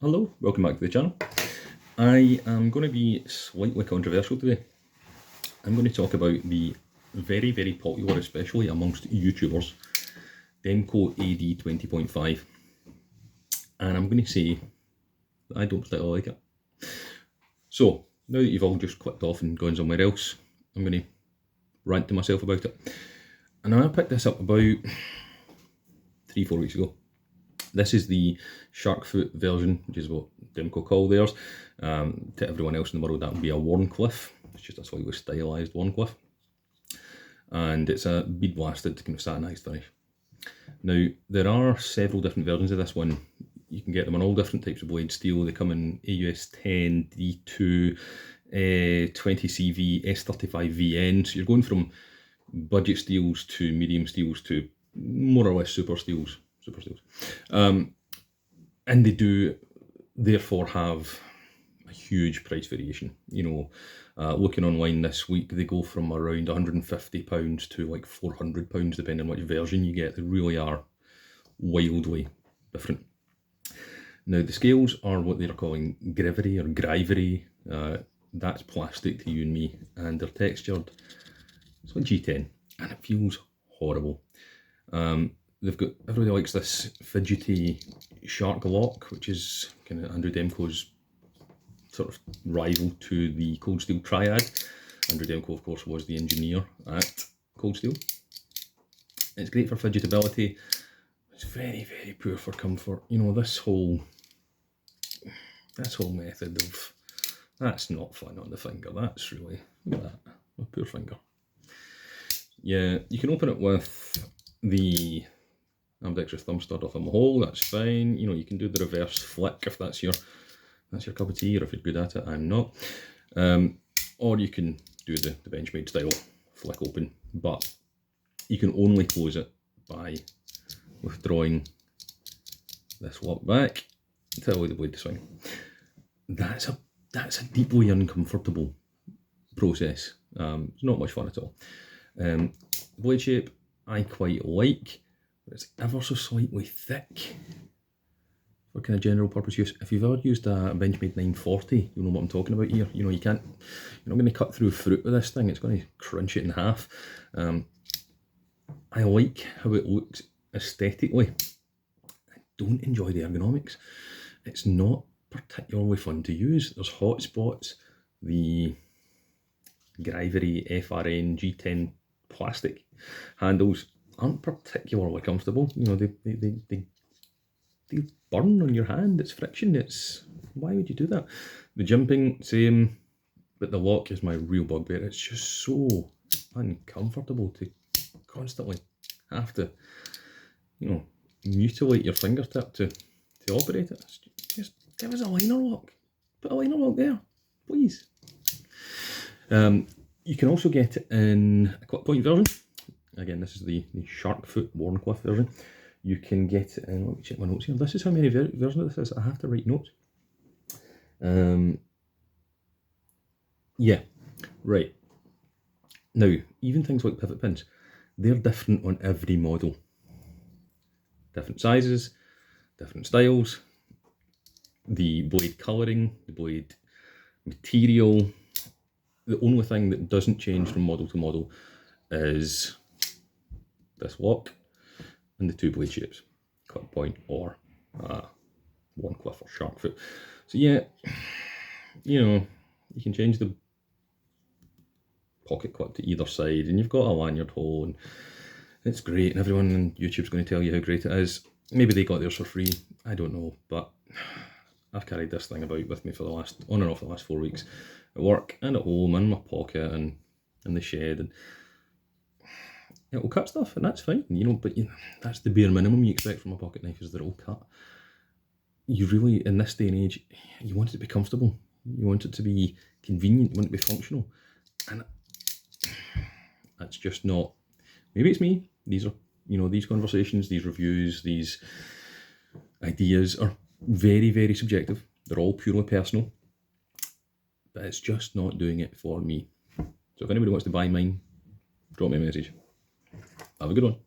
Hello, welcome back to the channel. I am going to be slightly controversial today. I'm going to talk about the very, very popular, especially amongst YouTubers, Demko AD20.5. And I'm going to say that I don't particularly like it. So, now that you've all just clicked off and gone somewhere else, I'm going to rant to myself about it. And I picked this up about 3-4 weeks ago. This is the shark foot version, which is what Demko call theirs. To everyone else in the world, that would be a Wharncliffe. It's just a slightly stylised Wharncliffe. And it's a bead blasted kind of satinised finish. Now, there are several different versions of this one. You can get them on all different types of blade steel. They come in AUS 10, D2, 20CV, S35VN. So you're going from budget steels to medium steels to more or less super steels. And they do therefore have a huge price variation. You know, looking online this week, they go from around £150 to like £400, depending on which version you get. They really are wildly different. Now, the scales are what they're calling gravery or grivery. That's plastic to you and me, and they're textured. It's like G10, and it feels horrible. They've got, everybody likes this fidgety shark lock, which is kind of Andrew Demko's sort of rival to the Cold Steel Triad. Andrew Demko, of course, was the engineer at Cold Steel. It's great for fidgetability. It's very, very poor for comfort. You know, this whole method of, that's not fun on the finger. That's really, look at that, a poor finger. Yeah, you can open it with the ambidextrous thumb stud off a hole, that's fine. You know, you can do the reverse flick if that's your cup of tea, or if you're good at it. I'm not. Or you can do the Benchmade style flick open, but you can only close it by withdrawing this lock back to allow the blade to swing. That's a deeply uncomfortable process. It's not much fun at all. The blade shape I quite like. It's ever so slightly thick for kind of general purpose use. If you've ever used a Benchmade 940, you'll know what I'm talking about here. You know, you're not going to cut through fruit with this thing. It's going to crunch it in half. I like how it looks aesthetically. I don't enjoy the ergonomics. It's not particularly fun to use. There's hot spots. The Grivery FRN G10 plastic handles aren't particularly comfortable. You know, they burn on your hand. It's friction. It's, why would you do that? The jimping, same, but the lock is my real bugbear. It's just so uncomfortable to constantly have to, you know, mutilate your fingertip to operate it. Just give us a liner lock. Put a liner lock there, please. You can also get it in a clip point version. Again, this is the shark foot Wharncliffe version. You can get it in, let me check my notes here. This is how many versions of this is. I have to write notes. Yeah, right. Now, even things like pivot pins, they're different on every model. Different sizes, different styles, the blade colouring, the blade material. The only thing that doesn't change from model to model is this lock and the two blade shapes, clip point or Wharncliffe or shark foot. So yeah, you know, you can change the pocket clip to either side, and you've got a lanyard hole, and it's great, and everyone on YouTube's going to tell you how great it is. Maybe they got theirs for free, I don't know, but I've carried this thing about with me for the last, on and off the last 4 weeks, at work and at home, in my pocket and in the shed, and it will cut stuff, and that's fine, you know, but you know, that's the bare minimum you expect from a pocket knife, is that it'll cut. You really, in this day and age, you want it to be comfortable, you want it to be convenient, you want it to be functional, and that's just not, maybe it's me, these are, you know, these conversations, these reviews, these ideas are very, very subjective, they're all purely personal, but it's just not doing it for me. So if anybody wants to buy mine, drop me a message. Have a good one.